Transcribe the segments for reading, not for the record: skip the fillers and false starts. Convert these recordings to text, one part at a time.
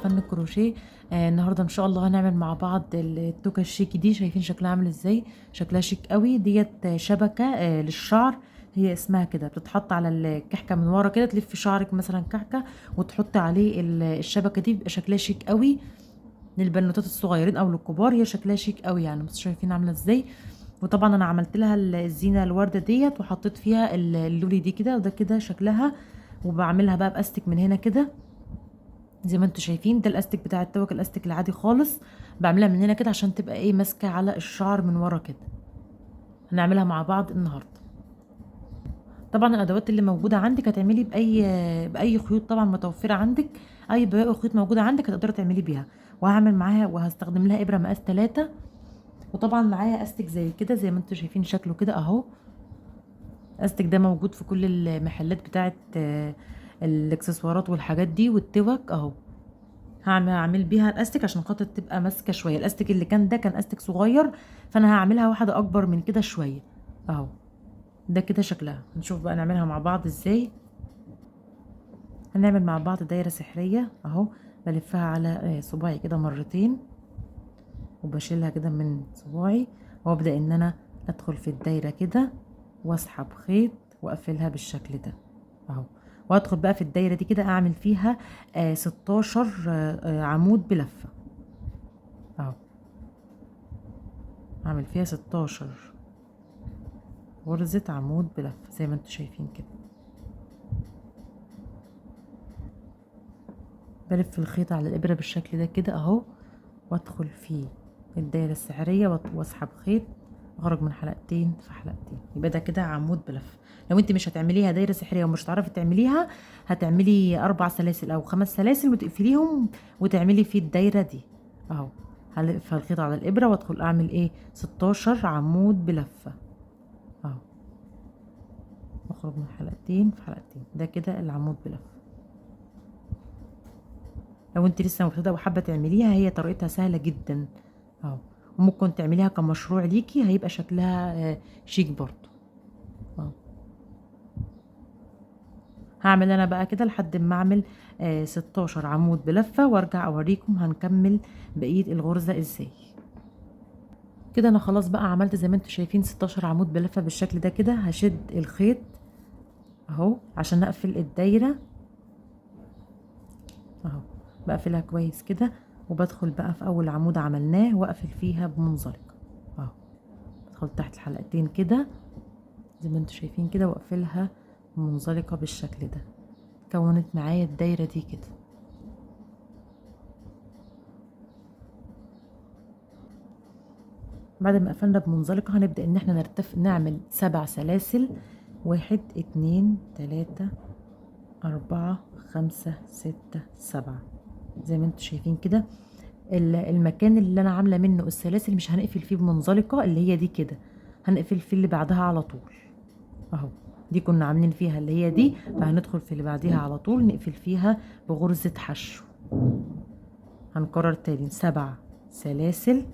فن الكروشيه. النهارده ان شاء الله هنعمل مع بعض التوكه الشيك دي. شايفين شكلها عامل ازاي؟ شكلها شيك قوي. ديت شبكه للشعر، هي اسمها كده، بتتحط على الكحكه من ورا كده، تلف شعرك مثلا كحكه وتحط عليه الشبكه دي، بيبقى شكلها شيك قوي للبنوتات الصغيرين او للكبار. هي شكلها شيك قوي يعني، بس شايفين عامله ازاي. وطبعا انا عملت لها الزينه الورده ديت وحطيت فيها اللولي دي كده، وده كده شكلها. وبعملها بقى باستك من هنا كده زي ما انتوا شايفين. ده الاستك بتاع التوك، الاستك العادي خالص. بعملها من هنا كده عشان تبقى ايه، ماسكه على الشعر من ورا كده. هنعملها مع بعض النهارده. طبعا الادوات اللي موجوده عندك هتعملي باي خيوط طبعا متوفره عندك. اي بواقي خيوط موجوده عندك هتقدري تعملي بيها. وهعمل معاها وهستخدم لها ابره مقاس 3. وطبعا معايا استك زي كده زي ما انتوا شايفين شكله كده اهو. الاستك ده موجود في كل المحلات بتاعه الاكسسوارات والحاجات دي والتوك اهو. هعمل بيها الاستك عشان خاطر تبقى ماسكه شويه. الاستك اللي كان ده كان استك صغير، فانا هعملها واحده اكبر من كده شويه اهو. ده كده شكلها. نشوف بقى نعملها مع بعض ازاي. هنعمل مع بعض دايره سحريه اهو. بلفها على صباعي كده مرتين، وبشيلها كده من صباعي، وابدا ان انا ادخل في الدايره كده واسحب خيط واقفلها بالشكل ده اهو. وادخل بقى في الدايره دي كده اعمل فيها 16 عمود بلفه اهو. اعمل فيها 16 غرزه عمود بلفه زي ما انتوا شايفين كده. بلف الخيط على الابره بالشكل ده كده اهو، وادخل في الدايره السحريه واسحب خيط، اخرج من حلقتين في حلقتين، يبقى ده كده عمود بلف. لو انت مش هتعمليها دايره سحريه ومش هتعرفي تعمليها، هتعملي 4 سلاسل او 5 سلاسل وتقفليهم وتعملي في الدايره دي اهو. هلف الخيط على الابره وادخل اعمل ايه 16 عمود بلفه اهو. اخرج من حلقتين في حلقتين، ده كده العمود بلفه. لو انت لسه مبتدئه وحابه تعمليها، هي طريقتها سهله جدا اهو. وممكن تعمليها كمشروع ليكي، هيبقى شكلها شيك برضو اهو. هعمل انا بقى كده لحد ما اعمل 16 عمود بلفه، وارجع اوريكم هنكمل بقيه الغرزه ازاي. كده انا خلاص بقى عملت زي ما انتم شايفين 16 عمود بلفه بالشكل ده كده. هشد الخيط اهو عشان اقفل الدايره اهو. بقفلها كويس كده، وبدخل بقى في اول عمود عملناه واقفل فيها بمنزلقه اهو. بدخل تحت الحلقتين كده زي ما انتم شايفين كده، واقفلها منزلقه بالشكل ده. كونت معايا الدايره دي كده. بعد ما قفلنا بمنزلقه هنبدا ان احنا نعمل 7 سلاسل. 1 2 3 4 5 6 7 زي ما انتم شايفين كده. المكان اللي انا عامله منه السلاسل مش هنقفل فيه بمنزلقه، اللي هي دي كده، هنقفل فيه اللي بعدها على طول اهو. دي كنا عاملين فيها اللي هي دي، فهندخل في اللي بعديها على طول نقفل فيها بغرزه حشو. هنكرر تاني 7 سلاسل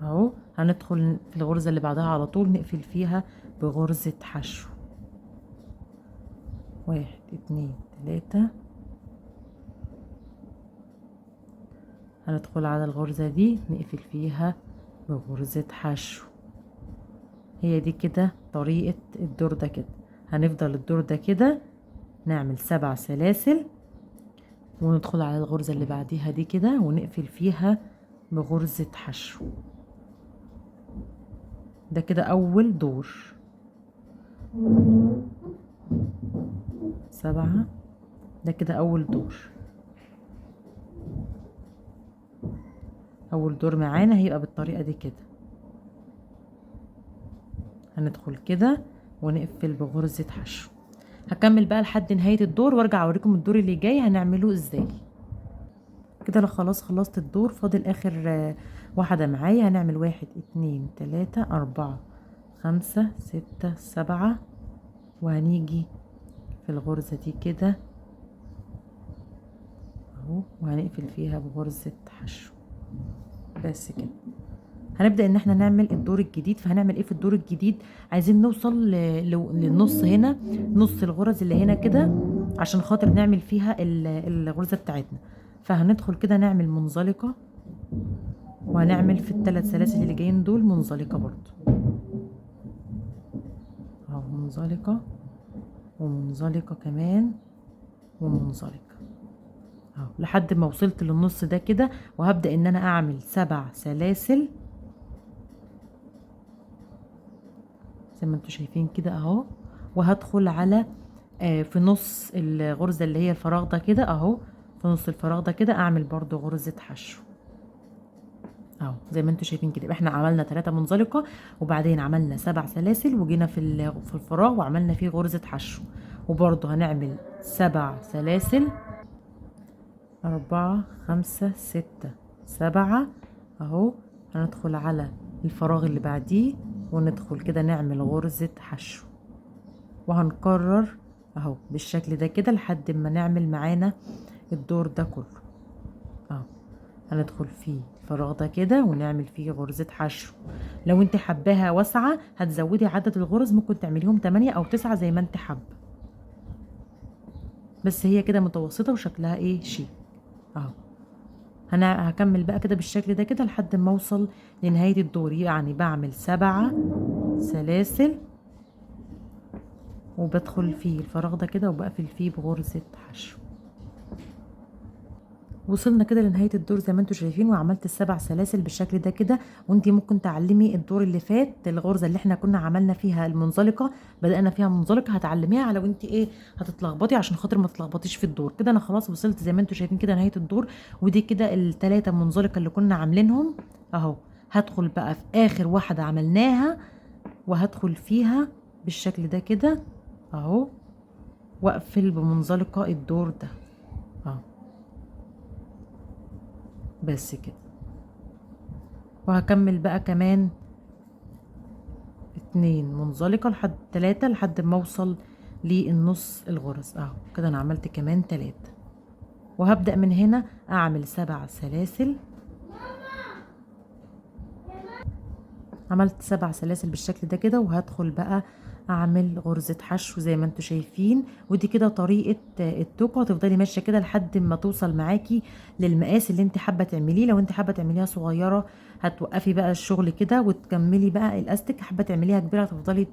اهو. هندخل في الغرزه اللي بعدها على طول نقفل فيها بغرزه حشو. 1 2 3. هندخل على الغرزة دي نقفل فيها بغرزة حشو. هي دي كده طريقة الدور ده كده. هنفضل الدور ده كده نعمل 7 سلاسل، وندخل على الغرزة اللي بعديها دي كده ونقفل فيها بغرزة حشو. ده كده أول دور. 7. ده كده أول دور. أول دور معانا هيبقى بالطريقة دي كده. هندخل كده ونقفل بغرزة حشو. هكمل بقى لحد نهاية الدور وارجع اوريكم الدور اللي جاي هنعمله ازاي. كده انا خلاص خلصت الدور، فاضل اخر واحدة معايا. هنعمل 1 2 3 4 5 6 7، وهنيجي في الغرزة دي كده اهو، وهنقفل فيها بغرزة حشو بس كده. هنبدأ ان احنا نعمل الدور الجديد. فهنعمل ايه في الدور الجديد؟ عايزين نوصل للنص هنا، نص الغرز اللي هنا كده، عشان خاطر نعمل فيها الغرزة بتاعتنا. فهندخل كده نعمل منزلقة، وهنعمل في الثلاث سلاسل اللي جايين دول منزلقة برضو اهو، منزلقة ومنزلقة كمان ومنزلقة اهو، لحد ما وصلت للنص ده كده. وهبدأ ان انا اعمل 7 سلاسل زي ما انتوا شايفين كده اهو، وهدخل على في نص الغرزة اللي هي الفراغ ده كده اهو، في نص الفراغ ده كده اعمل برضو غرزة حشو اهو زي ما انتوا شايفين كده. يبقى احنا عملنا 3 منزلقة، وبعدين عملنا 7 سلاسل، وجينا في الفراغ وعملنا فيه غرزة حشو، وبرضو هنعمل 7 سلاسل، 4 5 6 7 اهو. هندخل على الفراغ اللي بعديه وندخل كده نعمل غرزة حشو، وهنكرر اهو بالشكل ده كده لحد ما نعمل معانا الدور ده كله اهو. هندخل فيه الفراغ ده كده ونعمل فيه غرزة حشو. لو انت حباها واسعة هتزودي عدد الغرز، ممكن تعمليهم 8 او 9 زي ما انت حابة، بس هي كده متوسطة وشكلها ايه شيك اهو. انا هكمل بقى كده بالشكل ده كده لحد ما اوصل لنهاية الدور. يعني بعمل 7 سلاسل وبدخل فيه الفراغ ده كده وبقفل فيه بغرزة حشو. وصلنا كده لنهاية الدور زي ما انتوا شايفين، وعملت ال7 سلاسل بالشكل ده كده. وانتي ممكن تعلمي الدور اللي فات الغرزة اللي احنا كنا عملنا فيها المنزلقة، بدأنا فيها منزلقة، هتعلميها على وانتي ايه هتتلخبطي، عشان خاطر ما تتلخبطيش في الدور. كده انا خلاص وصلت زي ما انتوا شايفين كده نهاية الدور. ودي كده ال3 منزلقة اللي كنا عاملينهم اهو. هدخل بقى في اخر واحدة عملناها وهدخل فيها بالشكل ده كده اهو، واقفل بمنزلقة الدور ده اهو، بس كده. وهكمل بقى كمان 2 منزلقة لحد 3 لحد ما اوصل للنص الغرز اهو كده. انا عملت كمان 3، وهبدأ من هنا اعمل 7 سلاسل. عملت 7 سلاسل بالشكل ده كده، وهدخل بقى اعمل غرزة حشو زي ما انتوا شايفين. ودي كده طريقة التوكة، هتفضلي ماشية كده لحد ما توصل معاكي للمقاس اللي انت حابة تعمليه. لو انت حابة تعمليها صغيرة هتوقفي بقى الشغل كده وتكملي بقى الاستك، حابة تعمليها كبيرة هتفضلي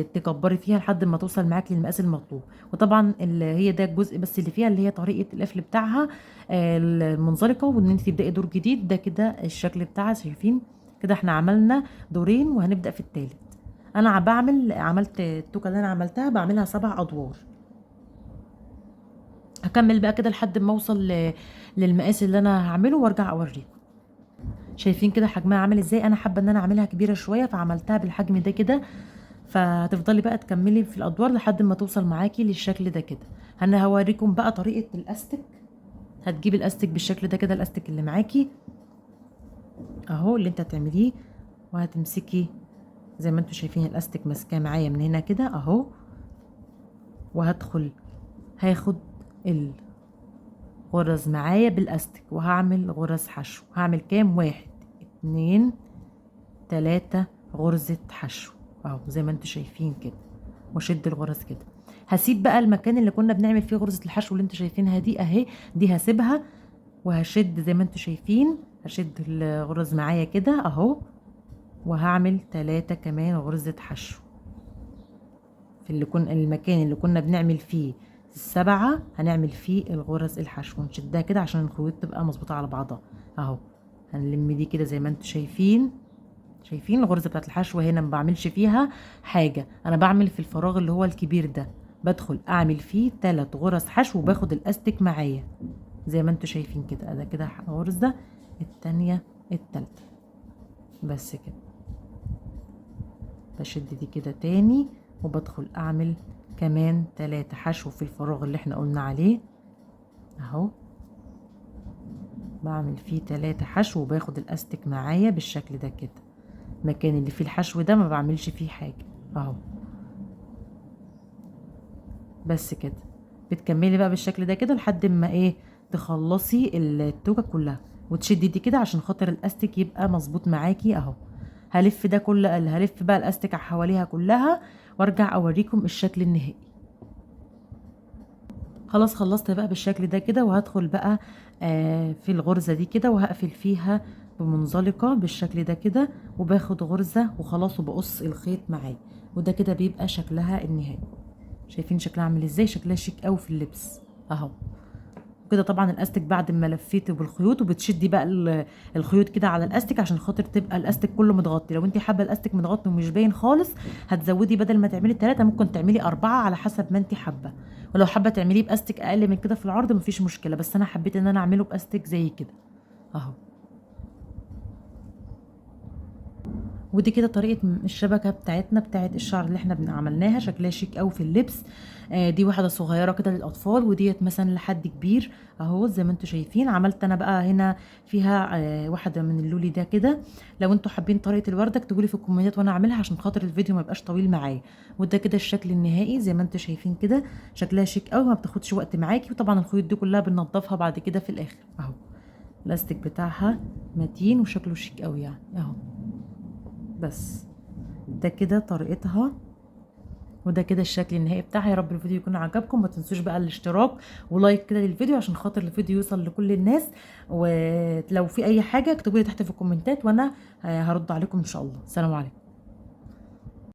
تكبري فيها لحد ما توصل معاكي للمقاس المطلوب. وطبعا اللي هي ده الجزء بس اللي فيها اللي هي طريقة القفل بتاعها المنزلقة، وان انت تبدأي دور جديد. ده كده الشكل بتاعها شايفين كده. احنا عملنا دورين وهنبدأ في التالت. انا عملت التوكه اللي انا عملتها بعملها 7 ادوار. هكمل بقى كده لحد ما اوصل للمقاس اللي انا هعمله وارجع اوريكم. شايفين كده حجمها عامل ازاي؟ انا حابه ان انا اعملها كبيره شويه فعملتها بالحجم ده كده. فهتفضلي بقى تكملي في الادوار لحد ما توصل معاكي للشكل ده كده. انا هوريكم بقى طريقه الاستك. هتجيبي الاستك بالشكل ده كده، الاستك اللي معاكي اهو اللي انت هتعمليه، وهتمسكي زي ما انتوا شايفين الاستك ماسكاه معايا من هنا كده اهو. وهدخل هاخد الغرز معايا بالاستك وهعمل غرز حشو. هعمل كام؟ 1 2 3 غرزة حشو اهو زي ما انتوا شايفين كده، واشد الغرز كده. هسيب بقى المكان اللي كنا بنعمل فيه غرزة الحشو اللي انتوا شايفينها دي اهي، دي هسيبها وهشد زي ما انتوا شايفين. هشد الغرز معايا كده اهو، وهعمل 3 كمان غرزة حشو في المكان اللي كنا بنعمل فيه ال7 هنعمل فيه الغرز الحشو، ونشدها كده عشان الخيوط تبقى مظبوطة على بعضها اهو. هنلم دي كده زي ما انتوا شايفين. شايفين الغرزة بتاعت الحشو هنا ما بعملش فيها حاجة، انا بعمل في الفراغ اللي هو الكبير ده، بدخل اعمل فيه 3 غرز حشو وباخد الاستك معايا زي ما انتوا شايفين كده. ده كده غرزة، التانية، التالتة، بس كده. بشد دي كده تاني وبدخل اعمل كمان 3 حشو في الفراغ اللي احنا قلنا عليه اهو. بعمل فيه 3 حشو وباخد الاستك معايا بالشكل ده كده. المكان اللي فيه الحشو ده ما بعملش فيه حاجة اهو، بس كده. بتكملي بقى بالشكل ده كده لحد ما ايه تخلصي التوكة كلها. وتشدي دي كده عشان خاطر الاستك يبقى مظبوط معاكي اهو. هلف ده كله، هلف بقى الاستك حواليها كلها وارجع اوريكم الشكل النهائي. خلاص خلصت بقى بالشكل ده كده، وهدخل بقى في الغرزة دي كده وهقفل فيها بمنزلقة بالشكل ده كده، وباخد غرزة وخلاص وبقص الخيط معايا. وده كده بيبقى شكلها النهائي. شايفين شكلها عامل ازاي؟ شكلها شيك قوي في اللبس اهو. كده طبعا الاستك بعد ما لفيته بالخيوط، وبتشدي بقى الخيوط كده على الاستك عشان خاطر تبقى الاستك كله متغطي. لو انت حابه الاستك متغطي ومش باين خالص، هتزودي بدل ما تعملي 3 ممكن تعملي 4 على حسب ما انت حابه. ولو حابه تعمليه باستك اقل من كده في العرض مفيش مشكله، بس انا حبيت ان انا اعمله باستك زي كده اهو. ودي كده طريقة الشبكة بتاعتنا بتاعت الشعر اللي احنا عملناها. شكلها شيك قوي في اللبس. دي واحدة صغيرة كده للأطفال، وديت مثلا لحد كبير اهو زي ما انتوا شايفين. عملت انا بقى هنا فيها واحدة من اللولي ده كده. لو انتوا حابين طريقة الوردة اكتبوا لي في الكومنتات وانا اعملها عشان خاطر الفيديو ما يبقاش طويل معايا. وده كده الشكل النهائي زي ما انتوا شايفين كده. شكلها شيك قوي، ما بتاخدش وقت معاكي. وطبعا الخيوط دي كلها بننضفها بعد كده في الاخر اهو. الاستيك بتاعها متين وشكله شيك قوي يعني اهو. بس ده كده طريقتها، وده كده الشكل النهائي بتاعها. يا رب الفيديو يكون عجبكم. ما تنسوش بقى الاشتراك ولايك كده للفيديو عشان خاطر الفيديو يوصل لكل الناس. ولو في اي حاجه اكتبوا لي تحت في الكومنتات وانا هرد عليكم ان شاء الله. سلام عليكم.